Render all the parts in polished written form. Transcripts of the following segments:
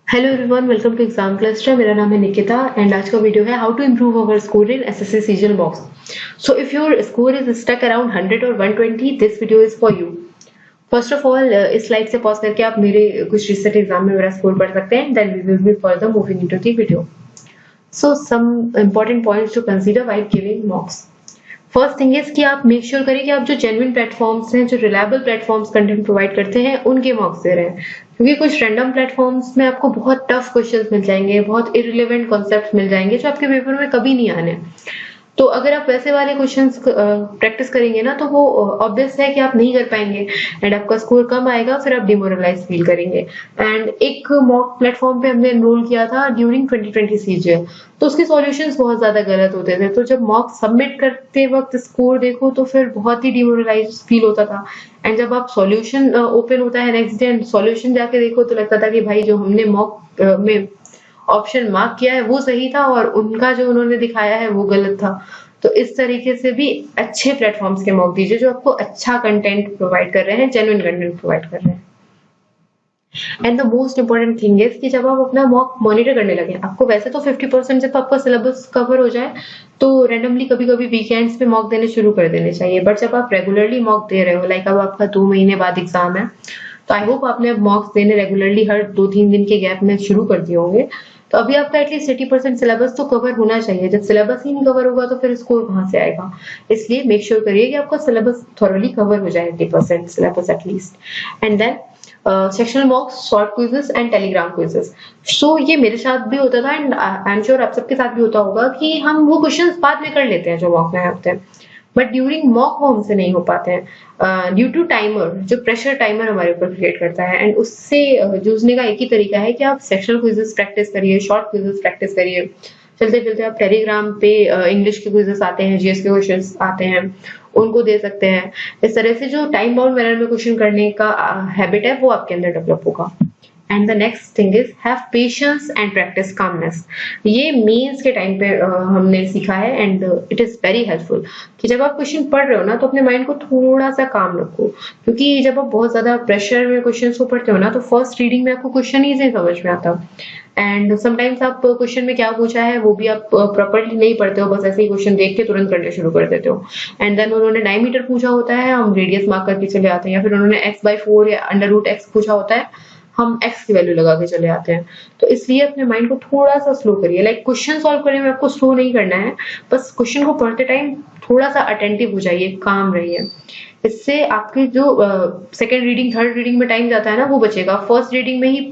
Hello everyone, welcome to exam cluster. मेरा नाम है निकिता एंड आज का वीडियो है how to improve our score in SSC season box. So if your score is stuck around 100 और 120, this video is for you. First of all, इस slide से pause करके आप मेरे कुछ रिसेंट एग्जाम में मेरा स्कोर पढ़ सकते हैं, then we will be further moving into the video. So some important points to consider while giving mocks. First thing is कि आप मेक श्योर करें कि आप जो जेन्युइन प्लेटफॉर्म्स हैं, जो रिलायबल प्लेटफॉर्म्स कंटेंट प्रोवाइड करते हैं, उनके मॉक्स दे रहे हैं। क्योंकि कुछ रैंडम प्लेटफॉर्म्स में आपको बहुत टफ क्वेश्चंस मिल जाएंगे, बहुत इररिलेवेंट कॉन्सेप्ट्स मिल जाएंगे जो आपके पेपर में कभी नहीं आने। तो अगर आप वैसे वाले क्वेश्चंस प्रैक्टिस करेंगे ना, तो वो ऑब्वियस है कि आप नहीं कर पाएंगे एंड आपका स्कोर कम आएगा, फिर आप डिमोरलाइज फील करेंगे। एंड एक मॉक प्लेटफॉर्म पे हमने एनरोल किया था ड्यूरिंग 2020 सीजे, तो उसके सॉल्यूशंस बहुत ज्यादा गलत होते थे। तो जब मॉक सबमिट करते वक्त स्कोर देखो तो फिर बहुत ही डिमोरलाइज फील होता था। एंड जब आप सॉल्यूशन ओपन होता है नेक्स्ट डे एंड सॉल्यूशन जाके देखो तो लगता था कि भाई जो हमने मॉक में ऑप्शन मार्क किया है वो सही था और उनका जो उन्होंने दिखाया है वो गलत था। तो इस तरीके से भी अच्छे प्लेटफॉर्म्स के मॉक दीजिए जो आपको अच्छा कंटेंट प्रोवाइड कर रहे हैं, जेन्युइन कंटेंट प्रोवाइड कर रहे हैं। And the most important thing is कि जब आप अपना मॉक मॉनिटर करने लगे, आपको वैसे तो 50% जब आपका सिलेबस कवर हो जाए तो रैंडमली कभी कभी वीकेंड्स पे मॉक देने शुरू कर देने चाहिए। बट जब आप रेगुलरली मॉक दे रहे हो, लाइक अब आपका 2 महीने बाद एग्जाम है, तो आई होप आपने अब मॉक्स देने रेगुलरली हर 2-3 दिन के गैप में शुरू कर दिए होंगे। तो अभी आपका एटलीस्ट 80% सिलेबस तो कवर होना चाहिए। जब सिलेबस ही नहीं कवर होगा तो फिर स्कोर कहाँ से आएगा? इसलिए मेक श्योर करिए कि आपका सिलेबस थॉरली कवर हो जाए, 80% syllabus at least. And then sectional mocks, short quizzes and Telegram quizzes. So ये मेरे साथ भी होता था एंड आई एम श्योर आप सबके साथ भी होता होगा कि हम वो क्वेश्चंस बाद में कर लेते हैं जो मॉक में होते हैं, बट ड्यूरिंग मॉक वो हमसे नहीं हो पाते हैं ड्यू टू टाइमर। जो प्रेशर टाइमर हमारे ऊपर क्रिएट करता है एंड उससे जूझने का एक ही तरीका है कि आप सेक्शनल क्विजेस प्रैक्टिस करिए, शॉर्ट क्विजेस प्रैक्टिस करिए। चलते चलते आप टेलीग्राम पे इंग्लिश के क्विजेस आते हैं, जीएस के क्वेश्चंस आते हैं, उनको दे सकते हैं। इस तरह से जो टाइम बाउंड मैनर में क्वेश्चन करने का हैबिट है वो आपके अंदर डेवलप होगा। And the next thing is have patience and practice calmness. ये मेंस के टाइम पे हमने सीखा है and it is very helpful कि जब आप क्वेश्चन पढ़ रहे हो ना तो अपने माइंड को थोड़ा सा काम रखो। क्योंकि जब आप बहुत ज्यादा प्रेशर में क्वेश्चन को पढ़ते हो ना तो फर्स्ट रीडिंग में आपको क्वेश्चन ही नहीं समझ में आता एंड समटाइम्स आप क्वेश्चन में क्या पूछा है वो भी आप प्रॉपर्ली नहीं पढ़ते हो, बस ऐसे ही क्वेश्चन देख के तुरंत करने शुरू कर देते हो। एंड देन उन्होंने डायमीटर पूछा होता है, हम रेडियस मार्क करके चले आते हैं, या फिर उन्होंने x/4 या √x पूछा होता है, हम x की वैल्यू लगा के चले आते हैं। तो इसलिए अपने माइंड को थोड़ा सा स्लो करिए। लाइक क्वेश्चन सॉल्व करने में आपको स्लो नहीं करना है, बस क्वेश्चन को पढ़ते टाइम थोड़ा सा अटेंटिव हो जाइए, काम रहिए। इससे आपकी जो सेकंड रीडिंग, थर्ड रीडिंग में टाइम जाता है ना वो बचेगा। फर्स्ट रीडिंग में ही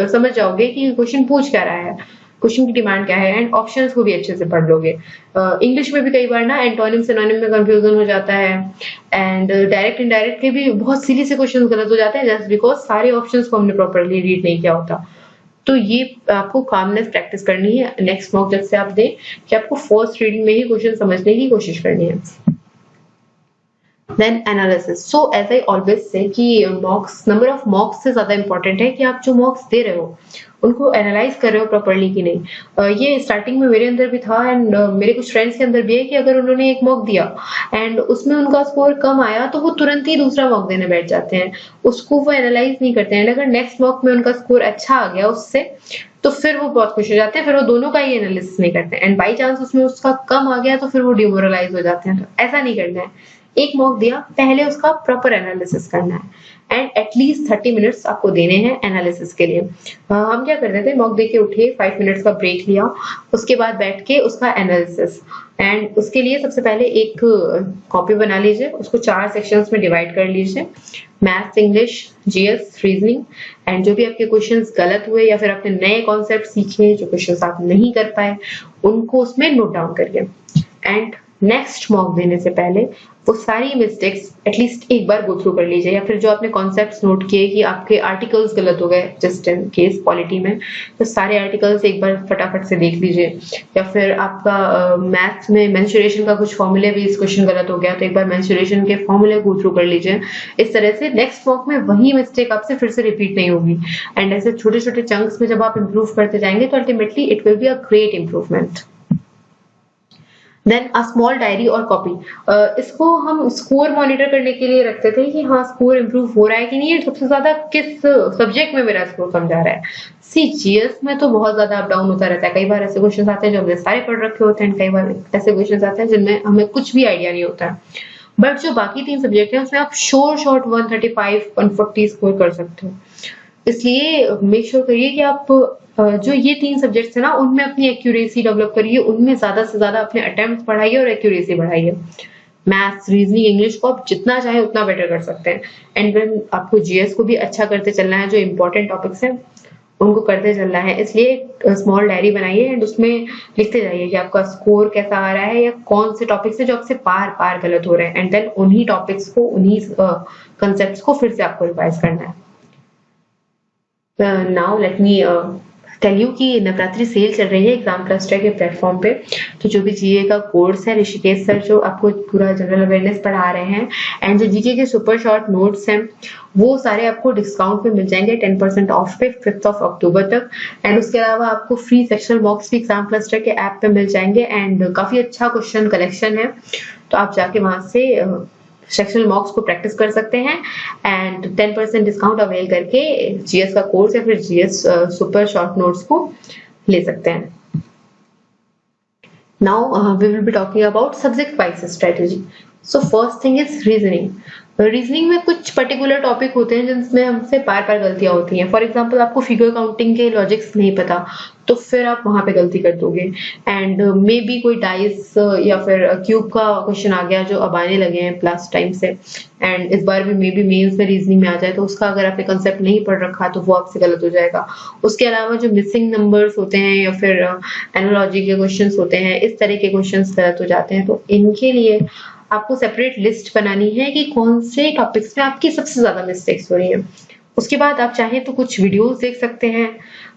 समझ जाओगे कि क्वेश्चन पूछ क्या रहा है, क्वेश्चन की डिमांड क्या है, एंड ऑप्शंस को भी अच्छे से पढ़ लोगे। इंग्लिश में भी कई बार ना एंटोनिम सिनोनिम में कंफ्यूजन हो जाता है एंड डायरेक्ट इनडायरेक्ट के भी बहुत सीधी से क्वेश्चन गलत हो जाते हैं जस्ट बिकॉज सारे ऑप्शंस को हमने प्रॉपर्ली रीड नहीं किया होता। तो ये आपको कामनेस प्रैक्टिस करनी है नेक्स्ट मॉक जब से आप दें कि आपको फर्स्ट रीडिंग में ही क्वेश्चन समझने की कोशिश करनी है। Then analysis. So as I always say कि मॉक्स, नंबर ऑफ मॉक्स से ज्यादा इंपॉर्टेंट है कि आप जो मॉक्स दे रहे हो उनको एनालाइज कर रहे हो प्रॉपर्ली कि नहीं। ये स्टार्टिंग में मेरे अंदर भी था एंड मेरे कुछ फ्रेंड्स के अंदर भी है कि अगर उन्होंने एक मॉक दिया एंड उसमें उनका स्कोर कम आया तो वो तुरंत ही दूसरा मॉक देने बैठ जाते हैं, उसको वो एनालाइज नहीं करते हैं। अगर नेक्स्ट मॉक में उनका स्कोर अच्छा आ गया उससे तो फिर वो बहुत खुश हो जाते हैं, फिर वो दोनों का ही एनालिसिस नहीं करते एंड बाई चांस उसमें उसका कम आ गया तो फिर वो डिमोरलाइज हो जाते हैं। तो ऐसा नहीं करना है। एक मॉक दिया, पहले उसका प्रॉपर एनालिसिस करना है एंड एटलीस्ट 30 मिनट्स आपको देने हैं एनालिसिस के लिए। हम क्या करते थे, मॉक दे के उठे, 5 मिनट्स का ब्रेक लिया, उसके बाद बैठ के उसका एनालिसिस। एंड उसके लिए सबसे पहले एक कॉपी बना लीजिए, उसको 4 सेक्शंस में डिवाइड कर लीजिए, maths, English, GS, reasoning. And जो भी आपके क्वेश्चंस गलत हुए या फिर आपने नए कॉन्सेप्ट सीखे, जो क्वेश्चंस आप नहीं कर पाए, उनको उसमें नोट डाउन करिए। एंड नेक्स्ट मॉक देने से पहले वो सारी मिस्टेक्स एटलीस्ट एक बार गो थ्रू कर लीजिए, या फिर जो आपने कॉन्सेप्ट्स नोट किए कि आपके आर्टिकल्स गलत हो गए जस्ट इन केस पॉलिटी में, तो सारे आर्टिकल्स एक बार फटाफट से देख लीजिए। या फिर आपका मैथ्स में मेंसुरेशन का कुछ फॉर्मूले भी इस क्वेश्चन गलत हो गया तो एक बार मेंसुरेशन के फॉर्मूले गो थ्रू कर लीजिए। इस तरह से नेक्स्ट मॉक में वही मिस्टेक आपसे फिर से रिपीट नहीं होगी एंड ऐसे छोटे छोटे चंक्स में जब आप इंप्रूव करते जाएंगे तो ultimately it will be a great improvement. Then a small diary और कॉपी, इसको हम स्कोर मॉनिटर करने के लिए रखते थे कि हाँ स्कोर इम्प्रूव हो रहा है कि नहीं है, सबसे ज्यादा किस सब्जेक्ट में मेरा स्कोर कम जा रहा है। सी जीएस में तो बहुत ज्यादा अप डाउन होता रहता है, कई बार ऐसे क्वेश्चन आते हैं जो हमने सारे पढ़ रखे होते हैं, कई बार ऐसे क्वेश्चन आते हैं जिनमें हमें कुछ भी आइडिया नहीं होता है। बट जो बाकी 3 सब्जेक्ट है उसमें आप शॉर्ट 135 140 स्कोर कर सकते हो। इसलिए मेक श्योर करिए कि आप जो ये 3 सब्जेक्ट्स है ना उनमें अपनी एक्यूरेसी डेवलप करिए, उनमें ज्यादा से ज्यादा अपने अटेम्प्ट बढ़ाइए और एक्यूरेसी बढ़ाइए। मैथ्स, रीजनिंग, इंग्लिश को आप जितना चाहे उतना बेटर कर सकते हैं। एंड देन आपको जीएस को भी अच्छा करते चलना है, जो इंपॉर्टेंट टॉपिक्स हैं उनको करते चलना है। इसलिए स्मॉल डायरी बनाइए एंड उसमें लिखते जाइए कि आपका स्कोर कैसा आ रहा है या कौन से टॉपिक्स है जो आपसे बार बार गलत हो रहे हैं, एंड देन उन्हीं टॉपिक्स को, उन्हीं कंसेप्ट को फिर से आपको रिवाइज करना है। Now let me tell you कि नवरात्रि सेल चल रही है एग्जाम क्लस्टर के प्लेटफॉर्म पे। तो जो भी जीए का कोर्स है, ऋषिकेश सर जो आपको पूरा जनरल अवेयरनेस पढ़ा रहे हैं, एंड जो जीके के सुपर शॉर्ट नोट्स हैं वो सारे आपको डिस्काउंट पे मिल जाएंगे 10% ऑफ पे 5 अक्टूबर तक। एंड उसके अलावा आपको फ्री सेक्शनल मॉक्स भी एग्जाम क्लस्टर के ऐप पे मिल जाएंगे, एंड काफी अच्छा क्वेश्चन कलेक्शन है, तो आप जाके वहां से सेक्शनल मॉक्स को प्रैक्टिस कर सकते हैं एंड 10% डिस्काउंट अवेल करके जीएस का कोर्स या फिर जीएस सुपर शॉर्ट नोट्स को ले सकते हैं। Now we will be talking about subject wise strategy. So first thing is reasoning. Reasoning में कुछ पर्टिकुलर टॉपिक होते हैं जिनमें हमसे बार बार गलतियां होती हैं। फॉर एग्जाम्पल आपको फिगर काउंटिंग के लॉजिक्स नहीं पता तो फिर आप वहां पे गलती कर दोगे, एंड मे बी कोई डाइस या फिर क्यूब का क्वेश्चन आ गया जो अब आने लगे हैं लास्ट टाइम से, एंड इस बार भी मे बी मेंस में रीजनिंग में आ जाए, तो उसका अगर आपने कंसेप्ट नहीं पढ़ रखा तो वो आपसे गलत हो जाएगा। उसके अलावा जो मिसिंग नंबर्स होते हैं या फिर एनालॉजी के क्वेश्चंस होते हैं, इस तरह के क्वेश्चंस गलत हो जाते हैं। तो इनके लिए आपको सेपरेट लिस्ट बनानी है कि कौन से टॉपिक्स में आपकी सबसे ज्यादा मिस्टेक्स हो रही है। उसके बाद आप चाहें तो कुछ वीडियोस देख सकते हैं।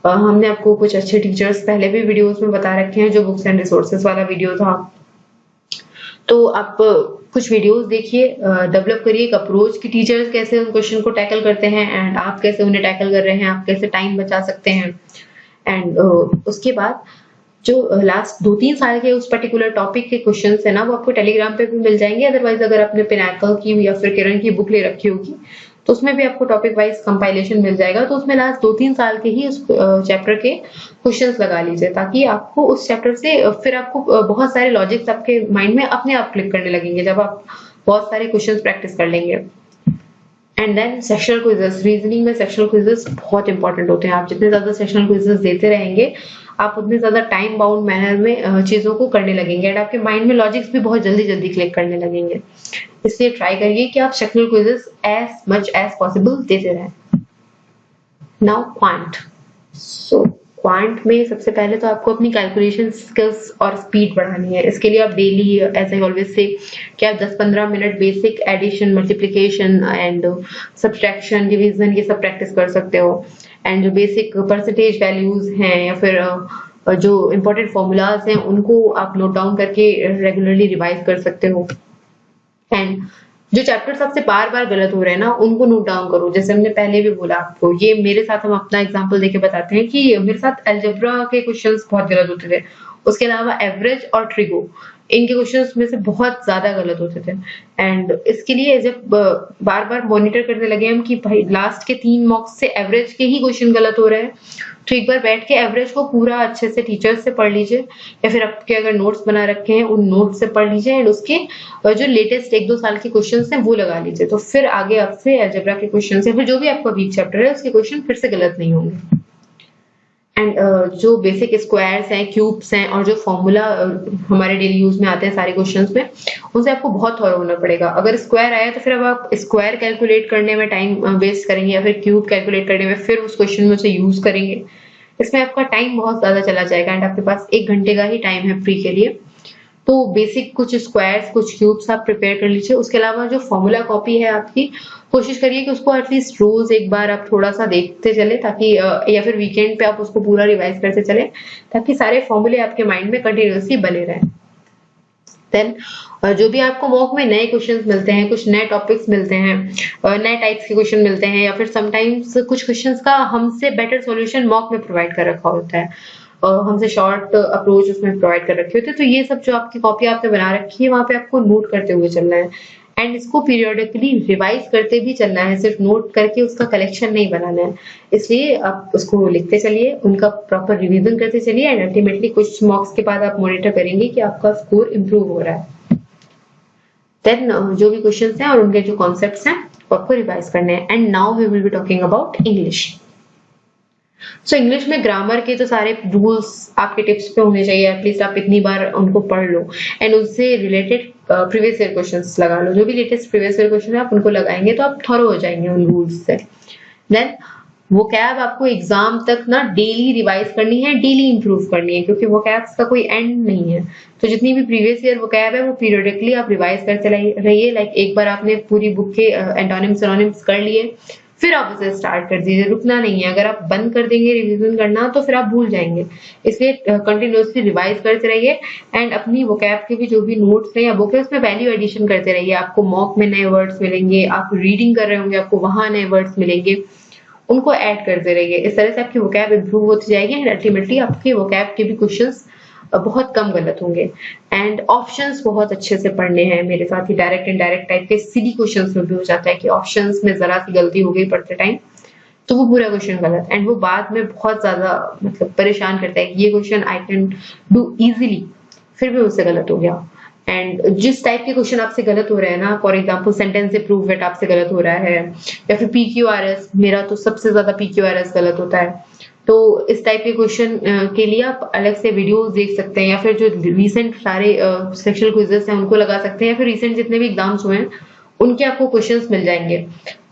हमने आपको कुछ अच्छे टीचर्स पहले भी वीडियोस में बता रखे हैं, जो बुक्स एंड रिसोर्सेज वाला वीडियो था, तो आप कुछ वीडियोस देखिए, डेवलप करिए एक अप्रोच की टीचर्स कैसे उन क्वेश्चन को टैकल करते हैं एंड आप कैसे उन्हें टैकल कर रहे हैं, आप कैसे टाइम बचा सकते हैं। एंड उसके बाद जो लास्ट 2-3 साल के उस पर्टिकुलर टॉपिक के क्वेश्चंस है ना वो आपको टेलीग्राम पे भी मिल जाएंगे। अदरवाइज अगर आपने पिनाकल की या फिर किरण की बुक ले रखी होगी तो उसमें भी आपको टॉपिक वाइज कंपाइलेशन मिल जाएगा, तो उसमें लास्ट 2-3 साल के ही उस चैप्टर के क्वेश्चंस लगा लीजिए, ताकि आपको उस चैप्टर से फिर आपको बहुत सारे लॉजिक्स आपके माइंड में अपने आप क्लिक करने लगेंगे जब आप बहुत सारे क्वेश्चंस प्रैक्टिस कर लेंगे। And then sectional quizzes. रीजनिंग में सेक्शनल क्विजेस बहुत इंपॉर्टेंट होते हैं। आप जितने ज्यादा सेक्शनल क्विजेस देते रहेंगे आप उतने ज्यादा टाइम बाउंड मैनर में चीजों को करने लगेंगे एंड आपके माइंड में लॉजिक्स भी बहुत जल्दी जल्दी क्लिक करने लगेंगे। इसलिए ट्राई करिए कि आप sectional quizzes as much as possible देते रहें। Now quant. सो क्वांट में सबसे पहले तो आपको अपनी कैलकुलेशन स्किल्स और स्पीड बढ़ानी है। इसके लिए आप daily, as I always say, कि आप 10-15 minute basic addition, multiplication and subtraction, division ये सब प्रैक्टिस कर सकते हो। एंड जो बेसिक परसेंटेज वैल्यूज हैं या फिर जो इम्पोर्टेंट फॉर्मूलाज हैं उनको आप नोट डाउन करके रेगुलरली रिवाइज कर सकते हो। एंड जो चैप्टर्स आपसे बार बार गलत हो रहे हैं ना उनको नोट डाउन करो। जैसे हमने पहले भी बोला आपको, ये मेरे साथ, हम अपना एग्जांपल देके बताते हैं कि मेरे साथ अलजेब्रा के क्वेश्चंस बहुत गलत होते थे। उसके अलावा एवरेज और ट्रिगो, इनके क्वेश्चंस में से बहुत ज्यादा गलत होते थे। एंड इसके लिए जब बार बार मॉनिटर करने लगे हम कि भाई लास्ट के 3 मॉक्स से एवरेज के ही क्वेश्चन गलत हो रहे हैं, तो एक बार बैठ के एवरेज को पूरा अच्छे से टीचर्स से पढ़ लीजिए या फिर आपके अगर नोट्स बना रखे हैं उन नोट्स से पढ़ लीजिए एंड उसके जो लेटेस्ट 1-2 साल के क्वेश्चंस हैं वो लगा लीजिए। तो फिर आगे आपसे अलजेब्रा के क्वेश्चन या फिर जो भी आपका वीक चैप्टर है उसके क्वेश्चन फिर से गलत नहीं होंगे। एंड जो बेसिक स्क्वायर्स हैं, क्यूब्स हैं और जो फॉर्मूला हमारे डेली यूज में आते हैं सारे क्वेश्चंस में, उनसे आपको बहुत थॉरो होना पड़ेगा। अगर स्क्वायर आया तो फिर अब आप स्क्वायर कैलकुलेट करने में टाइम वेस्ट करेंगे या फिर क्यूब कैलकुलेट करने में फिर उस क्वेश्चन में से यूज करेंगे, इसमें आपका टाइम बहुत ज्यादा चला जाएगा एंड आपके पास 1 घंटे का ही टाइम है फ्री के लिए। तो बेसिक कुछ स्क्वायर्स, कुछ क्यूब्स आप प्रिपेयर कर लीजिए। उसके अलावा जो फॉर्मूला कॉपी है आपकी, कोशिश करिए कि उसको एटलीस्ट रोज एक बार आप थोड़ा सा देखते चले, ताकि या फिर वीकेंड पे आप उसको पूरा रिवाइज करते चले, ताकि सारे फॉर्मूले आपके माइंड में कंटिन्यूअसली बने रहें। देन जो भी आपको मॉक में नए क्वेश्चंस मिलते हैं, कुछ नए टॉपिक्स मिलते हैं, नए टाइप्स के क्वेश्चन मिलते हैं या फिर समटाइम्स कुछ क्वेश्चंस का हमसे बेटर सॉल्यूशन मॉक में प्रोवाइड कर रखा होता है, हमसे शॉर्ट अप्रोच उसमें प्रोवाइड कर रखे होते हैं। तो ये सब जो आपकी कॉपी आपने बना रखी है वहां पे आपको नोट करते हुए चलना है एंड इसको पीरियोडिकली रिवाइज करते भी चलना है, सिर्फ नोट करके उसका कलेक्शन नहीं बनाना है। इसलिए आप उसको लिखते चलिए, उनका प्रॉपर रिवीजन करते चलिए एंड अल्टीमेटली कुछ मार्क्स के बाद आप मॉनिटर करेंगे कि आपका स्कोर इंप्रूव हो रहा है। देन जो भी क्वेश्चंस हैं और उनके जो कॉन्सेप्ट्स हैं वो आपको रिवाइज करने हैं। And now we will be talking about English. So English में ग्रामर के तो सारे रूल्स आपके टिप्स पे होने चाहिए, एटलीस्ट आप इतनी बार उनको पढ़ लो एंड उससे रिलेटेड प्रीवियस ईयर क्वेश्चंस लगा लो। जो भी लेटेस्ट प्रीवियस ईयर क्वेश्चन है आप उनको लगाएंगे तो आप थॉरो हो जाएंगे उन रूल्स से। देन वोकैब आपको एग्जाम तक ना डेली रिवाइज करनी है, डेली इंप्रूव करनी है, क्योंकि वोकैब्स का कोई एंड नहीं है। तो जितनी भी प्रीवियस ईयर वोकैब है वो पीरियडिकली आप रिवाइज करते रहिए। लाइक एक बार आपने पूरी बुक के एंटोनिम्स सिनोनिम्स कर लिए, फिर आप उसे स्टार्ट कर दीजिए, रुकना नहीं है। अगर आप बंद कर देंगे रिवीजन करना तो फिर आप भूल जाएंगे, इसलिए कंटिन्यूअसली रिवाइज करते रहिए एंड अपनी वोकैब के भी जो भी नोट्स हैं या बुक है उसमें वैल्यू एडिशन करते रहिए। आपको मॉक में नए वर्ड्स मिलेंगे, आप रीडिंग कर रहे होंगे आपको वहां नए वर्ड्स मिलेंगे, उनको ऐड करते रहिए। इस तरह से आपकी वोकैब इंप्रूव होती जाएगी एंड अल्टीमेटली आपके वोकैब के भी क्वेश्चंस बहुत कम गलत होंगे। एंड ऑप्शंस बहुत अच्छे से पढ़ने हैं मेरे साथ ही, डायरेक्ट एंड डायरेक्ट टाइप के सीधी क्वेश्चंस में भी हो जाता है कि ऑप्शंस में जरा सी गलती हो गई पढ़ते टाइम तो वो पूरा क्वेश्चन गलत एंड वो बाद में बहुत ज्यादा मतलब परेशान करता है कि ये question I can do easily, फिर भी उससे गलत हो गया। एंड जिस टाइप के क्वेश्चन आपसे गलत हो रहे हैं ना, फॉर एग्जांपल सेंटेंस से प्रूव इट आपसे गलत हो रहा है या फिर PQRS, मेरा तो सबसे ज्यादा PQRS गलत होता है। तो इस टाइप के क्वेश्चन के लिए आप अलग से वीडियोस देख सकते हैं या फिर जो रीसेंट सारे सेक्शनल क्विजेस हैं उनको लगा सकते हैं या फिर रीसेंट जितने भी एग्जाम्स हुए हैं उनके आपको क्वेश्चंस मिल जाएंगे।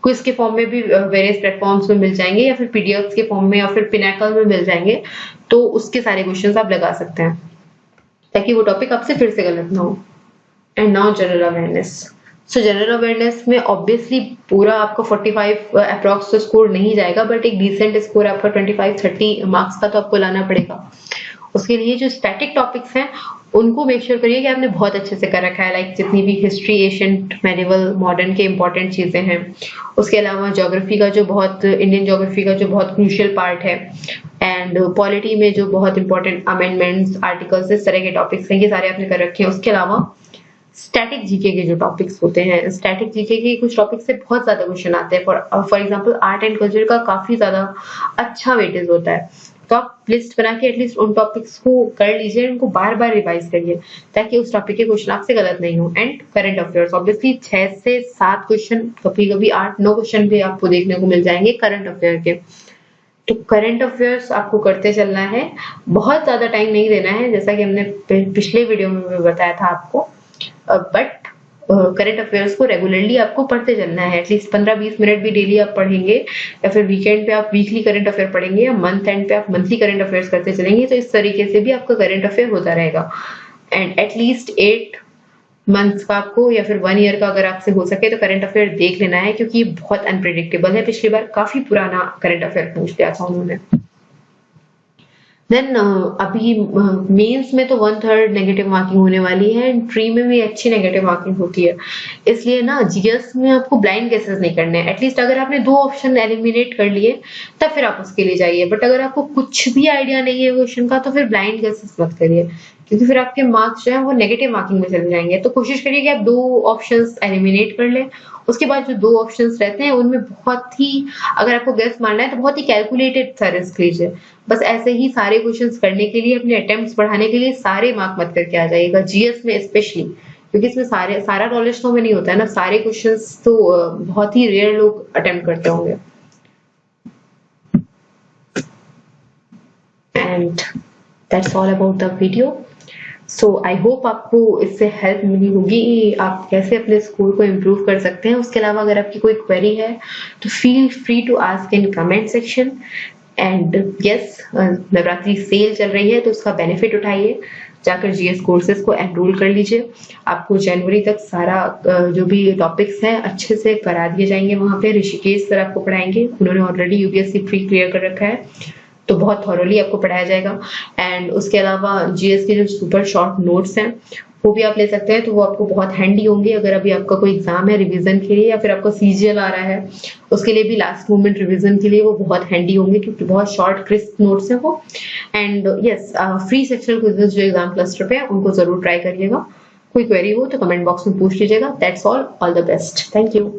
क्विज के फॉर्म में भी वेरियस प्लेटफॉर्म्स में मिल जाएंगे या फिर पीडीएफ के फॉर्म में या फिर पिनाकल में मिल जाएंगे, तो उसके सारे क्वेश्चंस आप लगा सकते हैं ताकि वो टॉपिक आपसे फिर से गलत ना हो। And now general awareness. So general awareness में ऑब्वियसली पूरा आपका 45 अप्रॉक्स तो स्कोर नहीं जाएगा, बट एक डिसेंट स्कोर आपका 25-30 मार्क्स का तो आपको लाना पड़ेगा। उसके लिए जो स्टैटिक टॉपिक्स हैं उनको मेक श्योर करिए कि आपने बहुत अच्छे से कर रखा है, लाइक जितनी भी हिस्ट्री, एशियंट, मेडिवल, मॉडर्न के इंपॉर्टेंट चीजें हैं। उसके अलावा ज्योग्राफी का जो बहुत इंडियन ज्योग्राफी का जो बहुत क्रूशियल पार्ट है एंड पॉलिटी में जो बहुत इंपॉर्टेंट अमेंडमेंट्स, आर्टिकल्स, इस तरह के टॉपिक्स हैं, ये सारे आपने कर रखे हैं। उसके अलावा स्टैटिक जीके के जो टॉपिक्स होते हैं, स्टैटिक जीके के कुछ टॉपिक्स से बहुत ज्यादा क्वेश्चन आते हैं। For example art and culture का काफी ज्यादा अच्छा वेटेज होता है, तो आप लिस्ट बना के एटलीस्ट उन टॉपिक्स को कर लीजिए, उनको बार बार रिवाइज करिए ताकि उस टॉपिक के क्वेश्चन आपसे गलत नहीं हो। एंड करंट अफेयर्स, ऑब्वियसली 6 से 7 क्वेश्चन, कभी कभी 8-9 क्वेश्चन भी आपको देखने को मिल जाएंगे करंट अफेयर के। तो करंट अफेयर्स आपको करते चलना है, बहुत ज्यादा टाइम नहीं देना है, जैसा कि हमने पिछले वीडियो में भी बताया था आपको। बट करंट अफेयर्स को रेगुलरली आपको पढ़ते चलना है, एटलीस्ट 15-20 मिनट भी डेली आप पढ़ेंगे या फिर वीकेंड पे आप वीकली करंट अफेयर पढ़ेंगे या मंथ एंड पे आप मंथली करंट अफेयर्स करते चलेंगे, तो इस तरीके से भी आपका करंट अफेयर होता रहेगा। एंड एटलीस्ट 8 मंथ्स का आपको या फिर 1 ईयर का अगर आपसे हो सके तो करंट अफेयर देख लेना है, क्योंकि ये बहुत अनप्रेडिक्टेबल है। पिछली बार काफी पुराना करंट अफेयर पूछ दिया था उन्होंने। देन अभी मेंस में तो 1/3 नेगेटिव मार्किंग होने वाली है एंड प्री में भी अच्छी नेगेटिव मार्किंग होती है, इसलिए ना जीएस में आपको ब्लाइंड गेसेस नहीं करने हैं। एटलीस्ट अगर आपने 2 ऑप्शन एलिमिनेट कर लिए तब फिर आप उसके लिए जाइए, बट अगर आपको कुछ भी आइडिया नहीं है क्वेश्चन का तो फिर ब्लाइंड गेसेस मत करिए, क्योंकि फिर आपके मार्क्स जो है वो नेगेटिव मार्किंग में चले जाएंगे। तो कोशिश करिए कि आप 2 ऑप्शंस एलिमिनेट कर लें, उसके बाद जो 2 ऑप्शंस रहते हैं उनमें बहुत ही, अगर आपको गेस मारना है तो बहुत ही कैलकुलेटेड सा रिस्क लीजिए। बस ऐसे ही सारे क्वेश्चंस करने के लिए, अपने अटेम्प्ट्स बढ़ाने के लिए सारे मार्क मत करके आ जाइएगा, जीएस में स्पेशली, क्योंकि इसमें सारा नॉलेज तो हमें नहीं होता है ना, सारे क्वेश्चंस तो बहुत ही रेयर लोग अटेम्प्ट करते होंगे। And that's all about the video. So I hope आपको इससे हेल्प मिली होगी, आप कैसे अपने स्कोर को इम्प्रूव कर सकते हैं। उसके अलावा अगर आपकी कोई क्वेरी है तो feel free to ask in comment section. And yes, Navratri sale चल रही है तो उसका बेनिफिट उठाइए, जाकर जीएस कोर्सेज को एनरोल कर लीजिए। आपको जनवरी तक सारा जो भी टॉपिक्स हैं अच्छे से करा दिए जाएंगे। वहां पे ऋषिकेश सर आपको पढ़ाएंगे, उन्होंने ऑलरेडी यूपीएससी प्री क्लियर कर रखा है, तो बहुत थॉरोली आपको पढ़ाया जाएगा। एंड उसके अलावा जीएस के जो सुपर शॉर्ट नोट्स हैं वो भी आप ले सकते हैं, तो वो आपको बहुत हैंडी होंगे अगर अभी आपका कोई एग्जाम है रिवीजन के लिए, या फिर आपका सीजीएल आ रहा है उसके लिए भी लास्ट मोमेंट रिवीजन के लिए वो बहुत हैंडी होंगे, क्योंकि बहुत शॉर्ट क्रिस्प नोट्स है वो। And yes, free sectional quizzes जो एग्जाम क्लस्टर पे है उनको जरूर ट्राई करिएगा। कोई क्वेरी हो तो कमेंट बॉक्स में पूछ लीजिएगा। That's all the best, thank you.